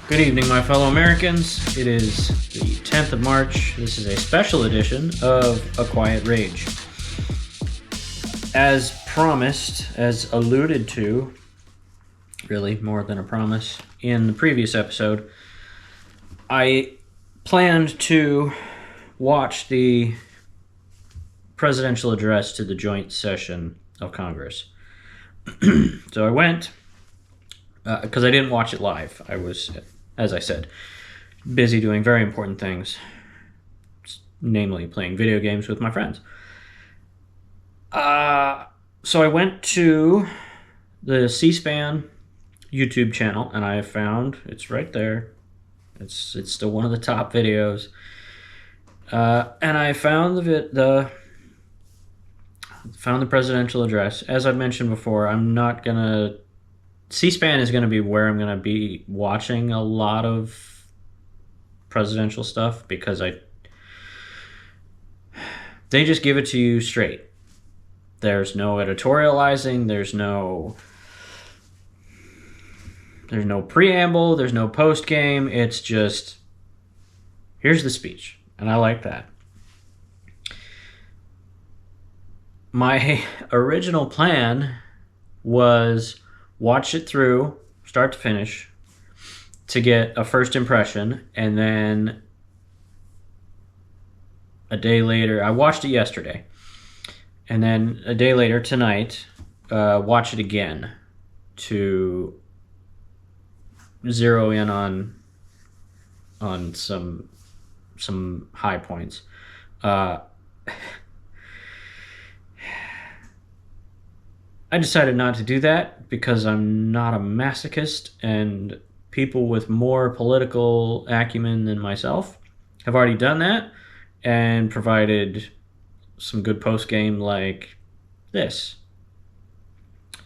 Good evening, my fellow Americans. It is the 10th of March. This is a special edition of A Quiet Rage. As promised, as alluded to, really more than a promise, in the previous episode, I planned to watch the presidential address to the joint session of Congress. So I went, because I didn't watch it live. I was, as I said, busy doing very important things, namely playing video games with my friends. So I went to the C-SPAN YouTube channel, and I found, it's right there, it's still one of the top videos, and I found the presidential address. As I've mentioned before, C-SPAN is going to be where I'm going to be watching a lot of presidential stuff, because they just give it to you straight. There's no editorializing, there's no preamble, there's no post game. It's just, here's the speech, and I like that. My original plan was watch it through, start to finish, to get a first impression, and then a day later, I watched it yesterday, and then a day later, tonight, watch it again to zero in on some high points. I decided not to do that because I'm not a masochist, and people with more political acumen than myself have already done that and provided some good post game like this. I'm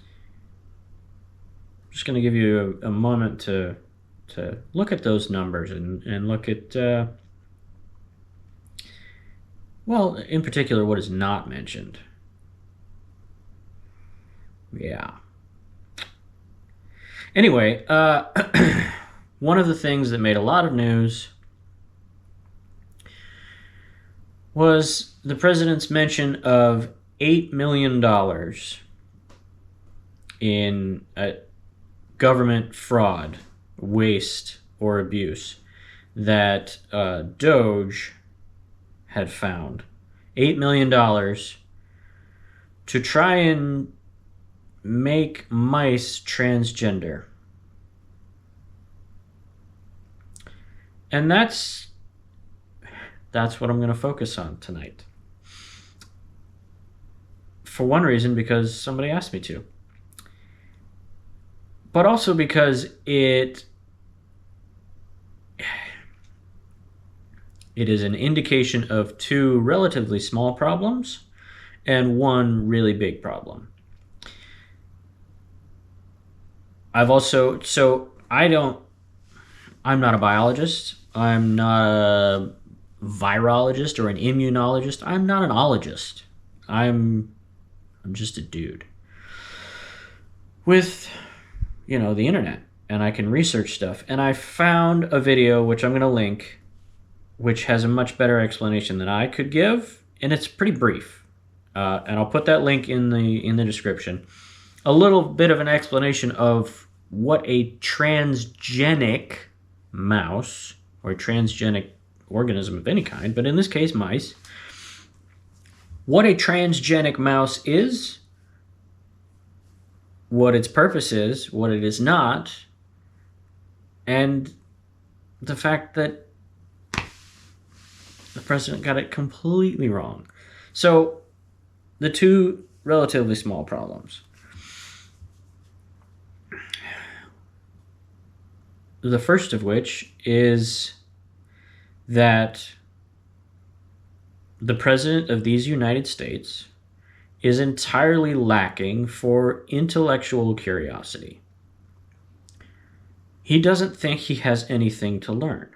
just going to give you a moment to look at those numbers and look at, well, in particular, what is not mentioned. Yeah. Anyway, one of the things that made a lot of news was the president's mention of $8 million in government fraud, waste, or abuse that Doge had found. $8 million to try and make mice transgender. And that's what I'm going to focus on tonight. For one reason, because somebody asked me to. But also because it is an indication of two relatively small problems and one really big problem. I'm not a biologist. I'm not a virologist or an immunologist. I'm not an ologist. I'm just a dude with, the internet, and I can research stuff. And I found a video, which I'm going to link, which has a much better explanation than I could give, and it's pretty brief. And I'll put that link in the description. A little bit of an explanation of what a transgenic mouse, or a transgenic organism of any kind, but in this case mice, what a transgenic mouse is, what its purpose is, what it is not, and the fact that the president got it completely wrong. So, the two relatively small problems. The first of which is that the president of these United States is entirely lacking for intellectual curiosity. He doesn't think he has anything to learn.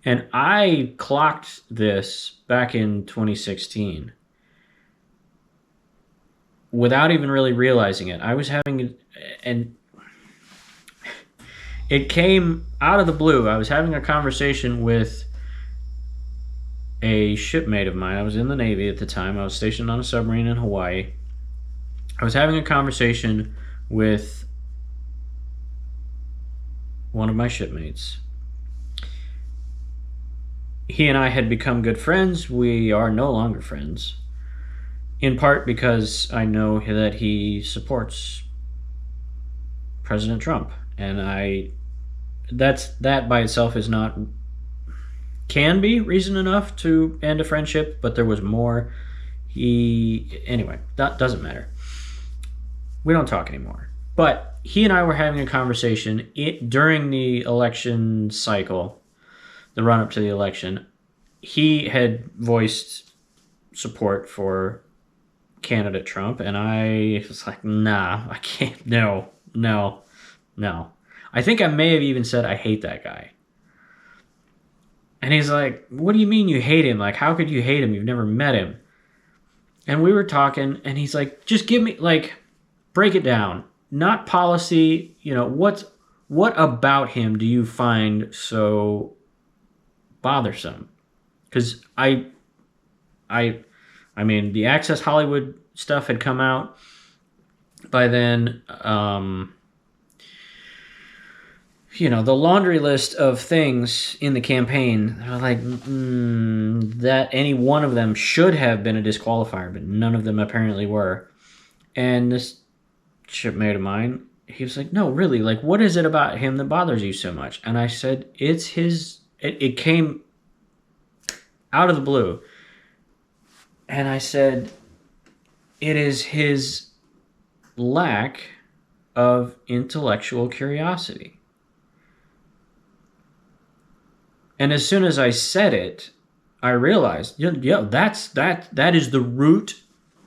And I clocked this back in 2016 without even really realizing it. I was having, and It came out of the blue. I was having a conversation with a shipmate of mine. I was in the Navy at the time. I was stationed on a submarine in Hawaii. I was having a conversation with one of my shipmates. He and I had become good friends. We are no longer friends, in part because I know that he supports President Trump, and that by itself is not, can be reason enough to end a friendship, but there was more. Anyway, that doesn't matter. We don't talk anymore. But he and I were having a conversation during the election cycle, the run-up to the election. He had voiced support for candidate Trump, and I was like, nah, I can't, no. I think I may have even said, I hate that guy. And he's like, what do you mean you hate him? Like, how could you hate him? You've never met him. And we were talking, and he's like, just give me, like, break it down. Not policy, what about him do you find so bothersome? Because I mean, the Access Hollywood stuff had come out by then. The laundry list of things in the campaign, like, that any one of them should have been a disqualifier, but none of them apparently were. And this shipmate of mine, he was like, no, really, like, what is it about him that bothers you so much? And I said, it's his, it came out of the blue. And I said, it is his lack of intellectual curiosity. And as soon as I said it, I realized, that is the root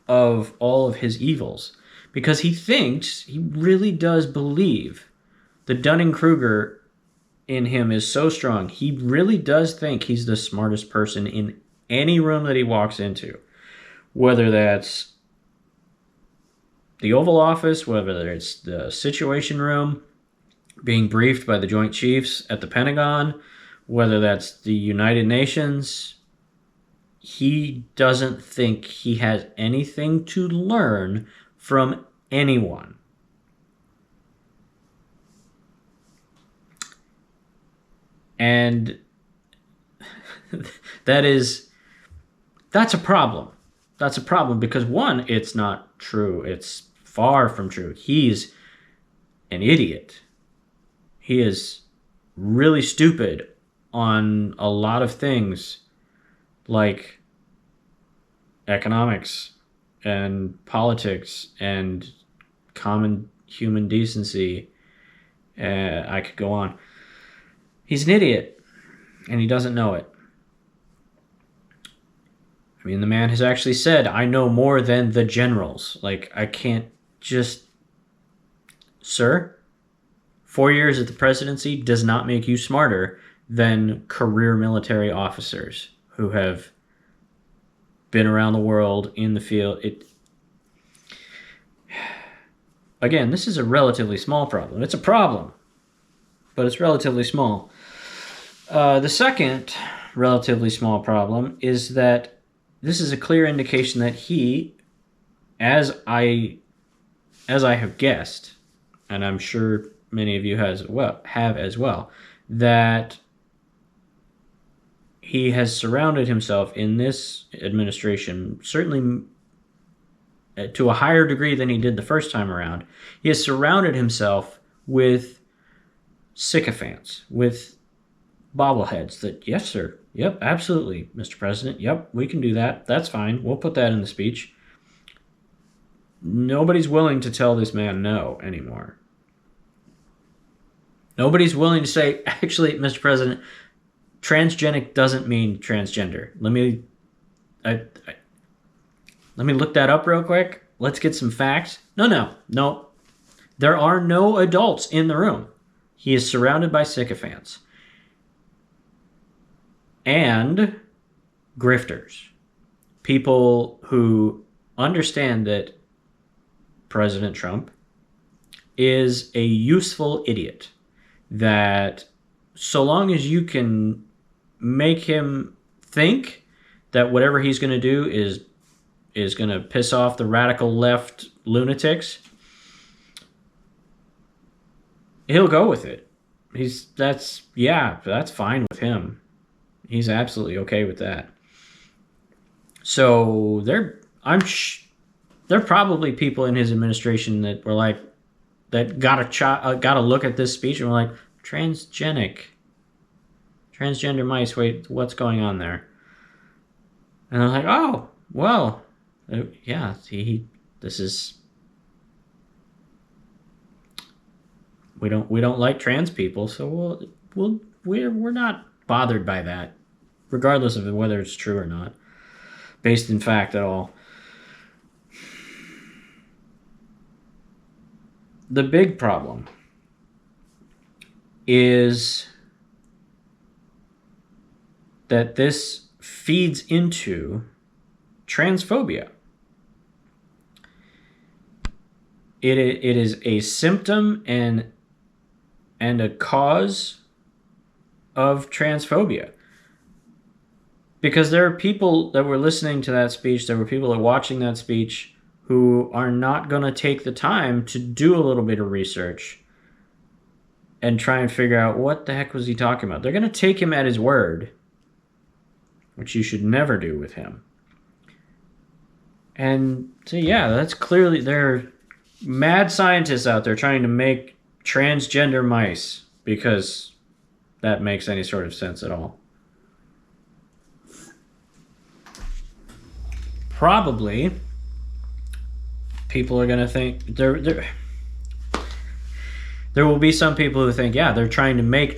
of all of his evils. Because he really does believe the Dunning-Kruger in him is so strong. He really does think he's the smartest person in any room that he walks into. Whether that's the Oval Office, whether it's the Situation Room, being briefed by the Joint Chiefs at the Pentagon, whether that's the United Nations, he doesn't think he has anything to learn from anyone. And that's a problem. That's a problem because, one, it's not true. It's far from true. He's an idiot. He is really stupid on a lot of things like economics and politics and common human decency. I could go on. He's an idiot, and he doesn't know it. I mean, the man has actually said, I know more than the generals. Like, I can't just... Sir, 4 years at the presidency does not make you smarter than career military officers who have been around the world in the field. Again, this is a relatively small problem. It's a problem, but it's relatively small. The second relatively small problem is that this is a clear indication that he, as I have guessed, and I'm sure many of you have as well, that he has surrounded himself in this administration, certainly to a higher degree than he did the first time around. He has surrounded himself with sycophants, with bobbleheads that, yes, sir, yep, absolutely, Mr. President, yep, we can do that, that's fine, we'll put that in the speech. Nobody's willing to tell this man no anymore. Nobody's willing to say, actually, Mr. President, transgenic doesn't mean transgender. Let me look that up real quick. Let's get some facts. No. There are no adults in the room. He is surrounded by sycophants and grifters. People who understand that President Trump is a useful idiot. that so long as you can make him think that whatever he's going to do is going to piss off the radical left lunatics, he'll go with it. That's fine with him. He's absolutely okay with that. So there are probably people in his administration that were like, that got a look at this speech and were like, transgenic, transgender mice. Wait, what's going on there? And I'm like, oh, well, yeah. This is. We don't like trans people, so we're not bothered by that, regardless of whether it's true or not, based in fact at all. The big problem is that this feeds into transphobia. It is a symptom and a cause of transphobia. Because there are people that were listening to that speech, there were people that were watching that speech who are not going to take the time to do a little bit of research and try and figure out what the heck was he talking about. They're going to take him at his word, which you should never do with him. And so, yeah, that's clearly, there are mad scientists out there trying to make transgender mice, because that makes any sort of sense at all. Probably people are going to think there will be some people who think, yeah, they're trying to make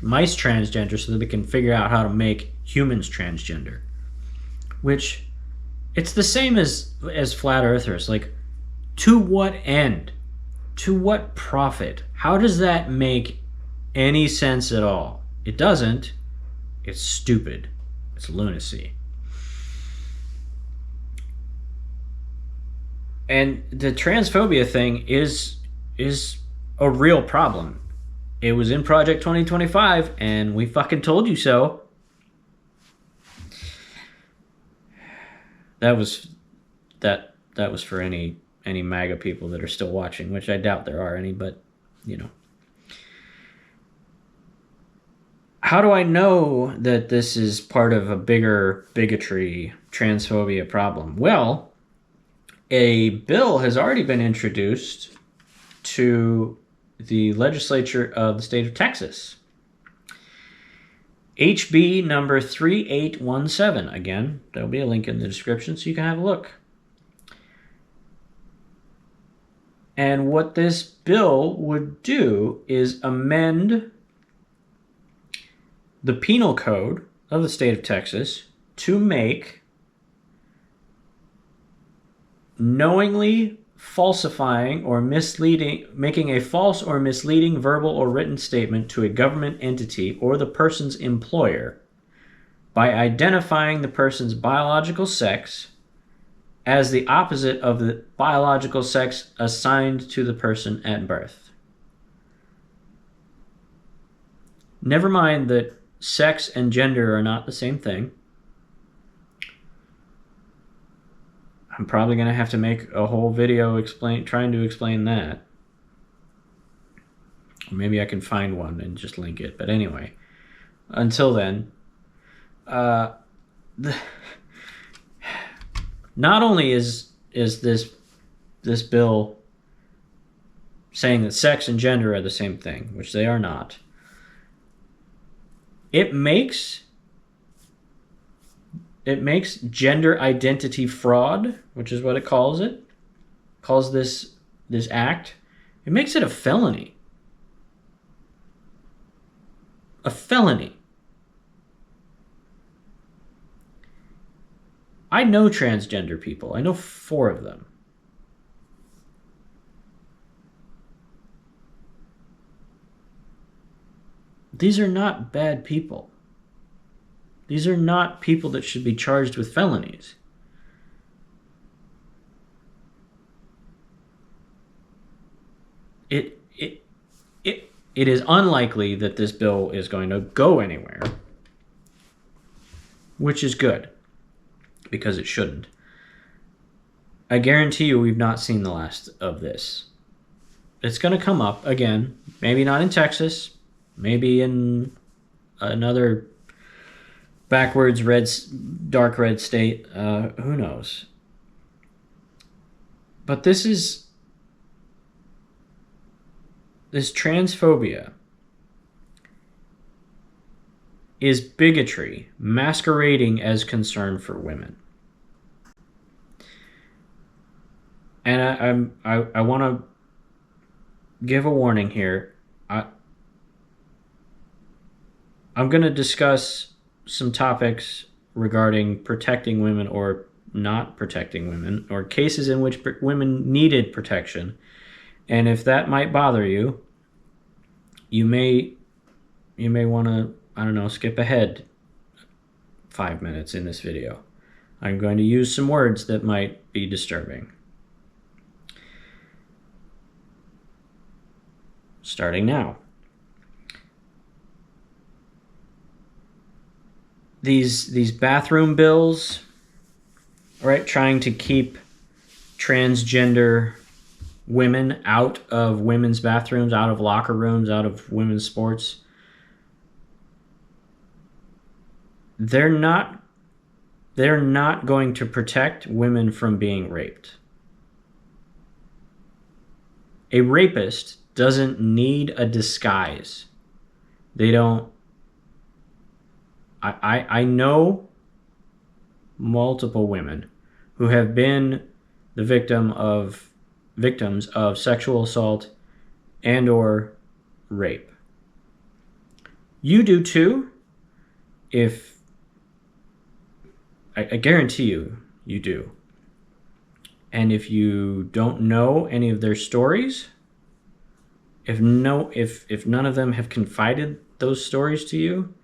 mice transgender so that they can figure out how to make humans transgender. Which, it's the same as flat earthers. Like, to what end? To what profit? How does that make any sense at all? It doesn't. It's stupid. It's lunacy. And the transphobia thing is a real problem. It was in Project 2025, and we fucking told you so. That was for any MAGA people that are still watching, which I doubt there are any, but, you know. How do I know that this is part of a bigger bigotry, transphobia problem? Well, a bill has already been introduced to the legislature of the state of Texas. HB number 3817. Again, there'll be a link in the description so you can have a look. And what this bill would do is amend the penal code of the state of Texas to make knowingly falsifying or making a false or misleading verbal or written statement to a government entity or the person's employer by identifying the person's biological sex as the opposite of the biological sex assigned to the person at birth. Never mind that sex and gender are not the same thing. I'm probably going to have to make a whole video trying to explain that. Or maybe I can find one and just link it. But anyway, until then, not only is this bill saying that sex and gender are the same thing, which they are not, it makes gender identity fraud, which is what it calls this act. It makes it a felony. A felony. I know transgender people. I know 4 of them. These are not bad people. These are not people that should be charged with felonies. it is unlikely that this bill is going to go anywhere, which is good, because it shouldn't. I guarantee you we've not seen the last of this. It's going to come up again, maybe not in Texas, maybe in another backwards dark red state, who knows. But this transphobia is bigotry masquerading as concern for women. And I want to give a warning here. I'm going to discuss some topics regarding protecting women or not protecting women, or cases in which women needed protection. And if that might bother you, you may want to, I don't know, skip ahead 5 minutes in this video. I'm going to use some words that might be disturbing. Starting now. These bathroom bills, right, trying to keep transgender women out of women's bathrooms, out of locker rooms, out of women's sports. They're not going to protect women from being raped. A rapist doesn't need a disguise. They don't. I know multiple women who have been the victims of sexual assault and or rape. You do too. If I guarantee you do. And if you don't know any of their stories, if none of them have confided those stories to you,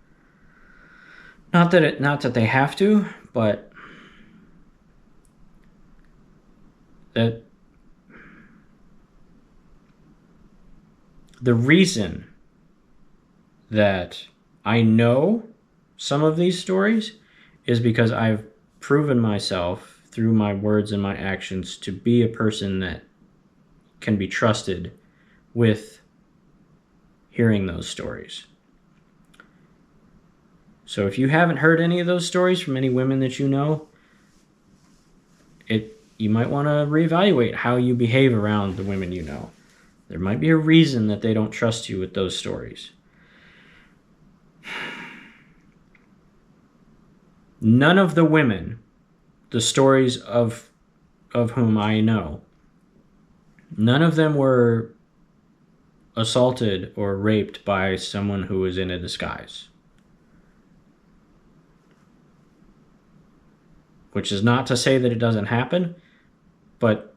not that they have to, but that the reason that I know some of these stories is because I've proven myself through my words and my actions to be a person that can be trusted with hearing those stories. So if you haven't heard any of those stories from any women that you know, you might want to reevaluate how you behave around the women you know. There might be a reason that they don't trust you with those stories. None of the women, the stories of whom I know, none of them were assaulted or raped by someone who was in a disguise. Which is not to say that it doesn't happen, but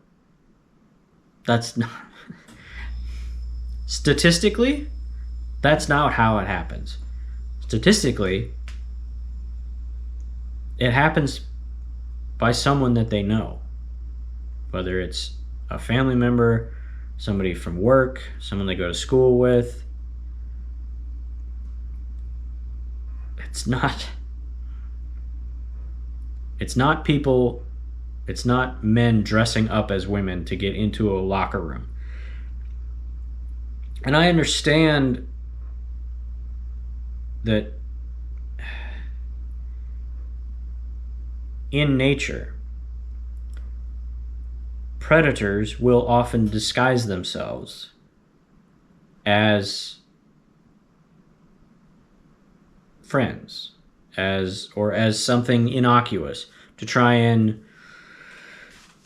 that's not... Statistically, that's not how it happens. Statistically, it happens by someone that they know. Whether it's a family member, somebody from work, someone they go to school with. It's not people, it's not men dressing up as women to get into a locker room. And I understand that in nature, predators will often disguise themselves as friends, as something innocuous, to try and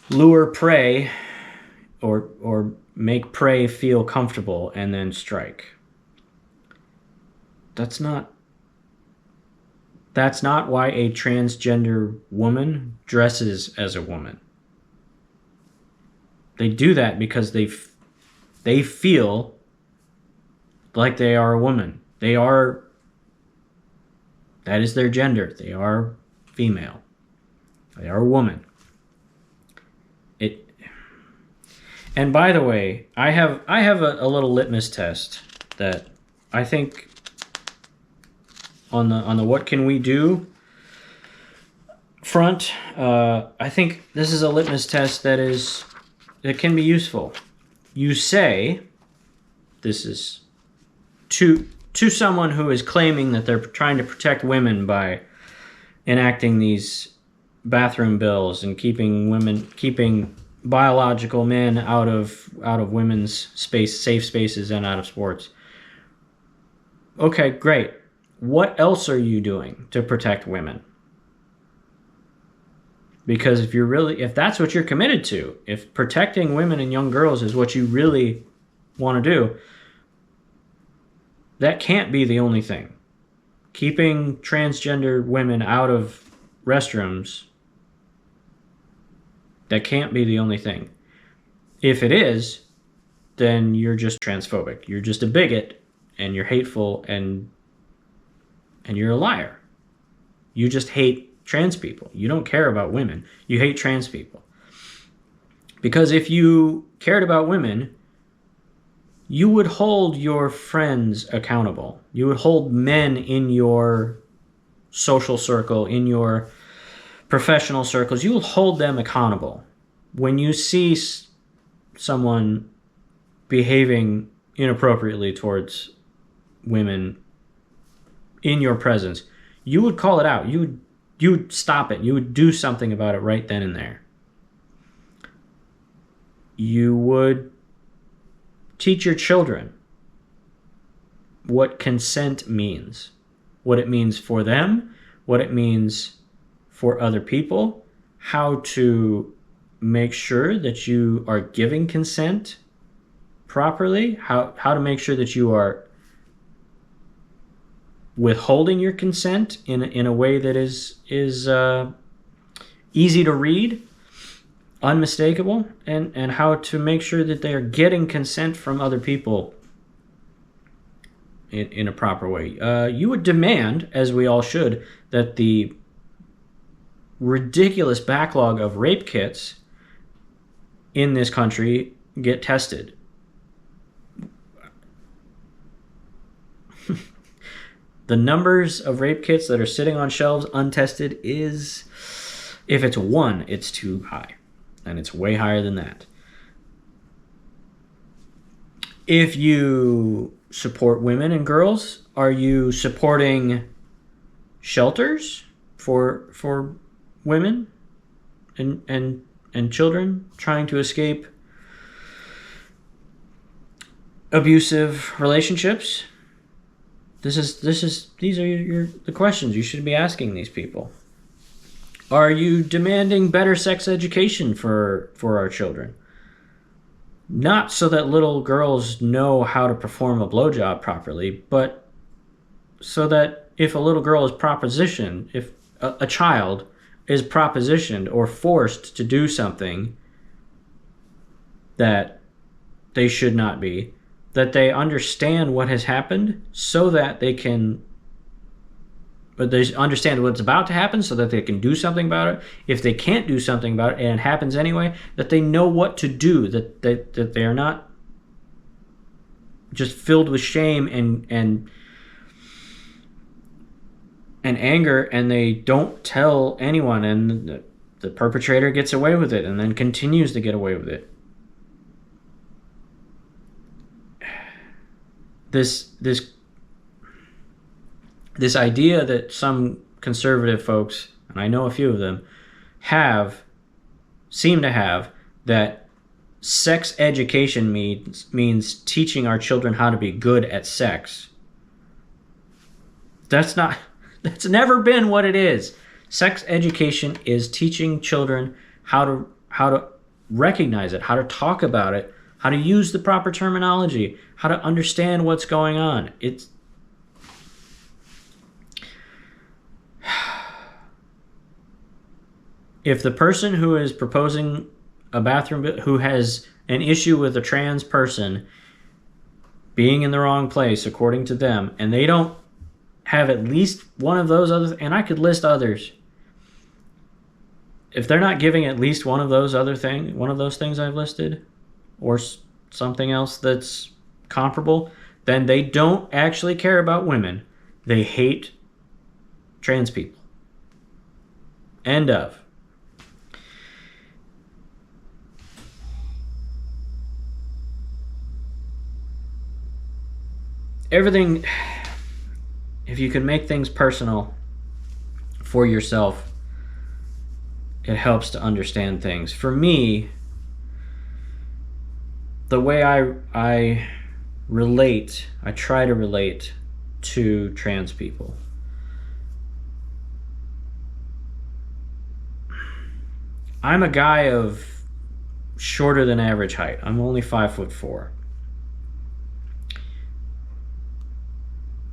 lure prey or make prey feel comfortable and then strike. That's not why a transgender woman dresses as a woman. They do that because they feel like they are a woman. That is their gender. They are female. They are a woman. And by the way, I have a little litmus test that I think on the what can we do front, I think this is a litmus test that can be useful. You say, this is to someone who is claiming that they're trying to protect women by enacting these bathroom bills and keeping biological men out of women's safe spaces and out of sports. Okay, great. What else are you doing to protect women? Because if that's what you're committed to, if protecting women and young girls is what you really want to do, that can't be the only thing. Keeping transgender women out of restrooms, that can't be the only thing. If it is, then you're just transphobic. You're just a bigot, and you're hateful, and you're a liar. You just hate trans people. You don't care about women. You hate trans people. Because if you cared about women, you would hold your friends accountable. You would hold men in your social circle, in your professional circles. You will hold them accountable. When you see someone behaving inappropriately towards women in your presence, you would call it out. You would stop it. You would do something about it right then and there. You would teach your children what consent means, what it means for them, what it means for other people, how to make sure that you are giving consent properly, how to make sure that you are withholding your consent in a way that is easy to read, unmistakable, and how to make sure that they are getting consent from other people in a proper way. You would demand, as we all should, that the ridiculous backlog of rape kits in this country get tested. The numbers of rape kits that are sitting on shelves untested is, if it's 1, it's too high. And it's way higher than that. If you support women and girls, are you supporting shelters for women and children trying to escape abusive relationships? These are the questions you should be asking these people. Are you demanding better sex education for our children? Not so that little girls know how to perform a blowjob properly, but so that if a little girl is propositioned, if a child is propositioned or forced to do something that they should not be, that they understand what has happened so that they can, but they understand what's about to happen so that they can do something about it. If they can't do something about it and it happens anyway, that they know what to do, that they are not just filled with shame and anger, and they don't tell anyone, and the perpetrator gets away with it and then continues to get away with it. This idea that some conservative folks, and I know a few of them, seem to have, that sex education means teaching our children how to be good at sex. That's never been what it is. Sex education is teaching children how to recognize it, how to talk about it, how to use the proper terminology, how to understand what's going on. If the person who is proposing a bathroom, who has an issue with a trans person being in the wrong place according to them, and they don't have at least one of those other, and I could list others, if they're not giving at least one of those things I've listed, or something else that's comparable, then they don't actually care about women. They hate trans people. End of. Everything, if you can make things personal for yourself, it helps to understand things. For me, the way I relate, I try to relate to trans people. I'm a guy of shorter than average height. I'm only 5'4".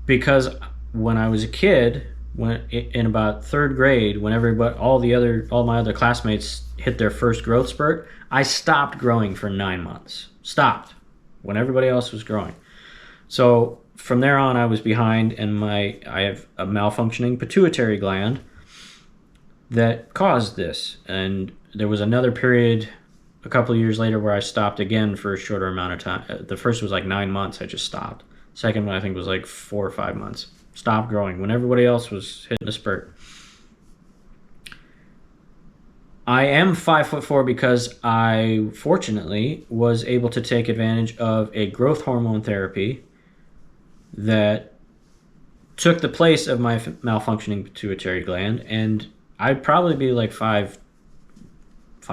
Because when I was a kid, when in about third grade, when all my other classmates hit their first growth spurt, I stopped growing for 9 months. Stopped when everybody else was growing. So from there on, I was behind, and I have a malfunctioning pituitary gland that caused this. And there was another period a couple of years later where I stopped again for a shorter amount of time. The first was like 9 months. I just stopped. Second one, I think, was like 4 or 5 months. Stopped growing when everybody else was hitting a spurt. I am 5'4" because I, fortunately, was able to take advantage of a growth hormone therapy that took the place of my malfunctioning pituitary gland, and I'd probably be like 5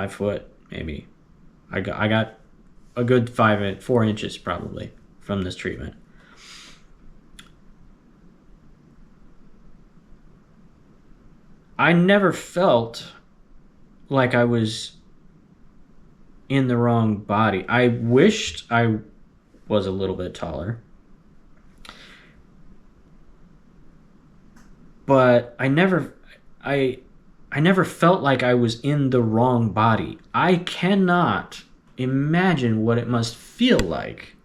foot, maybe. I got a good 4 inches probably from this treatment. I never felt like I was in the wrong body. I wished I was a little bit taller. But I never felt like I was in the wrong body. I cannot imagine what it must feel like.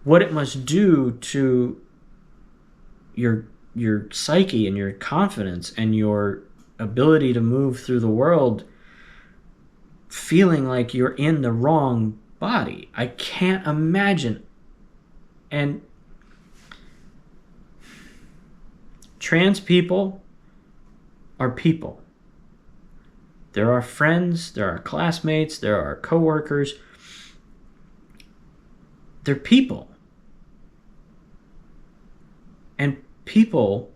What it must do to your psyche and your confidence and your ability to move through the world feeling like you're in the wrong body. I can't imagine. And trans people are people. There are friends, there are classmates, there are coworkers. They're people. And people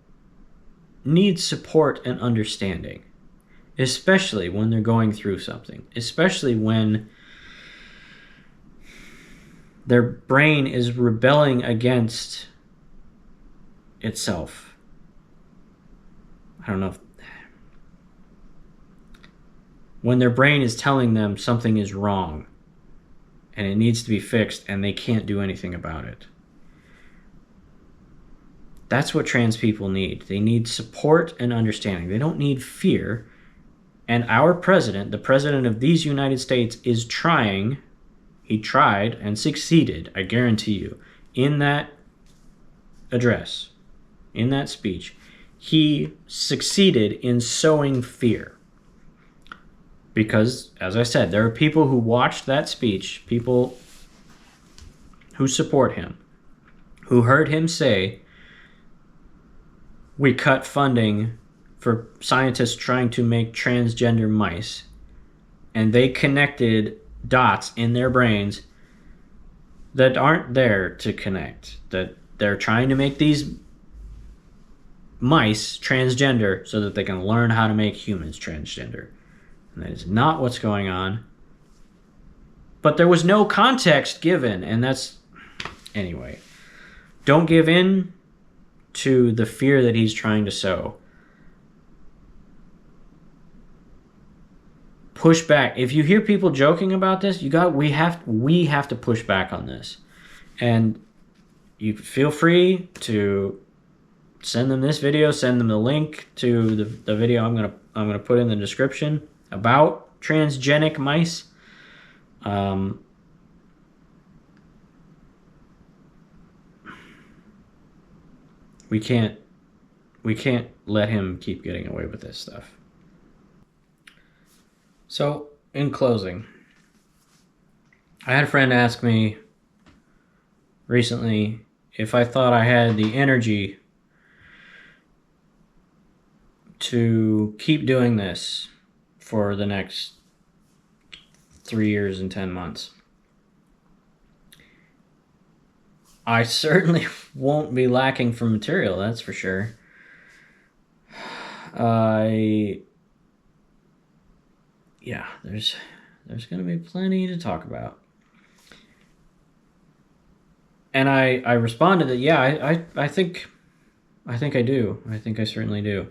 need support and understanding, especially when they're going through something, especially when their brain is rebelling against itself. I don't know when their brain is telling them something is wrong and it needs to be fixed and they can't do anything about it. That's what trans people need. They need support and understanding. They don't need fear. And our president, the president of these United States, is trying. He tried and succeeded, I guarantee you, in that address, in that speech. He succeeded in sowing fear. Because, as I said, there are people who watched that speech, people who support him, who heard him say, we cut funding for scientists trying to make transgender mice, and they connected dots in their brains that aren't there to connect, that they're trying to make these mice transgender so that they can learn how to make humans transgender. And that is not what's going on. But there was no context given, and that's... Anyway, don't give in to the fear that he's trying to sow. Push back. If you hear people joking about this, we have to push back on this. And you feel free to send them this video, send them the link to the video I'm gonna put in the description about transgenic mice. We can't let him keep getting away with this stuff. So, in closing, I had a friend ask me recently if I thought I had the energy to keep doing this for the next 3 years and 10 months. I certainly won't be lacking for material, that's for sure. Yeah, there's going to be plenty to talk about. And I responded that, yeah, I think I do. I think I certainly do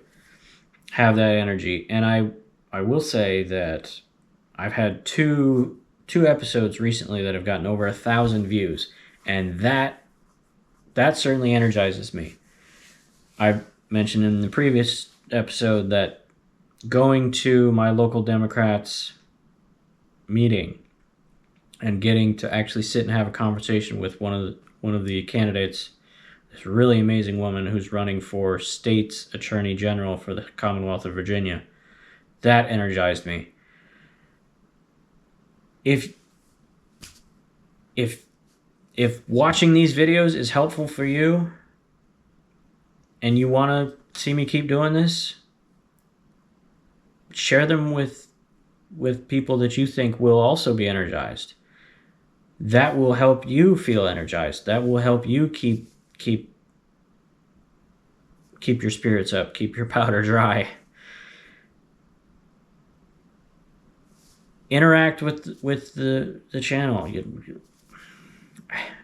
have that energy. And I will say that I've had two episodes recently that have gotten over 1,000 views, and that certainly energizes me. I mentioned in the previous episode that going to my local Democrats meeting and getting to actually sit and have a conversation with one of the candidates, this really amazing woman who's running for state's attorney general for the Commonwealth of Virginia, that energized me. If watching these videos is helpful for you and you want to see me keep doing this, share them with people that you think will also be energized. That will help you feel energized. That will help you keep your spirits up, keep your powder dry. Interact with the channel.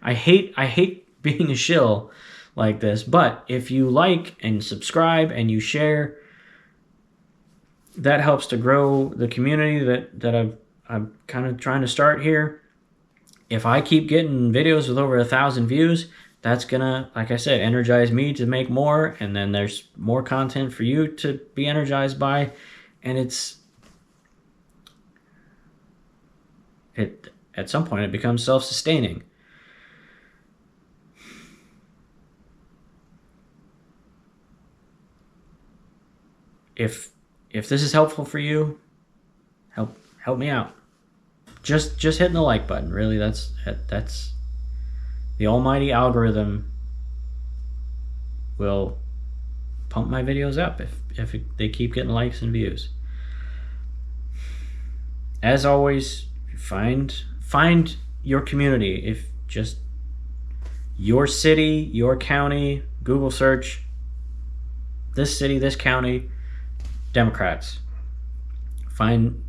I hate being a shill like this, but if you like and subscribe and you share, that helps to grow the community that I'm kind of trying to start here. If I keep getting videos with over 1,000 views, that's gonna, like I said, energize me to make more, and then there's more content for you to be energized by, and at some point it becomes self-sustaining. If this is helpful for you, help me out. Just hitting the like button. Really, that's the almighty algorithm will pump my videos up if they keep getting likes and views. As always, find your community. If just your city, your county, Google search this city, this county, Democrats. Find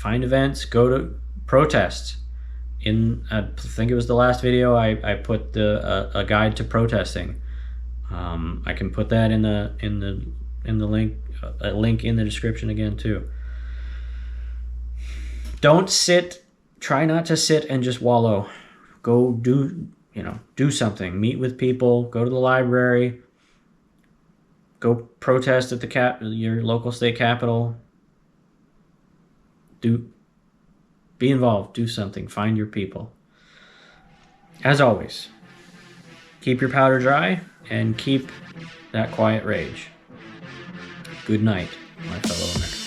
events, go to protests. I think it was the last video I put a guide to protesting. I can put that in the link, a link in the description again too. Try not to sit and just wallow. Go do something. Meet with people, go to the library, go protest at your local state capitol. Be involved, do something, find your people. As always, keep your powder dry and keep that quiet rage. Good night, my fellow Americans.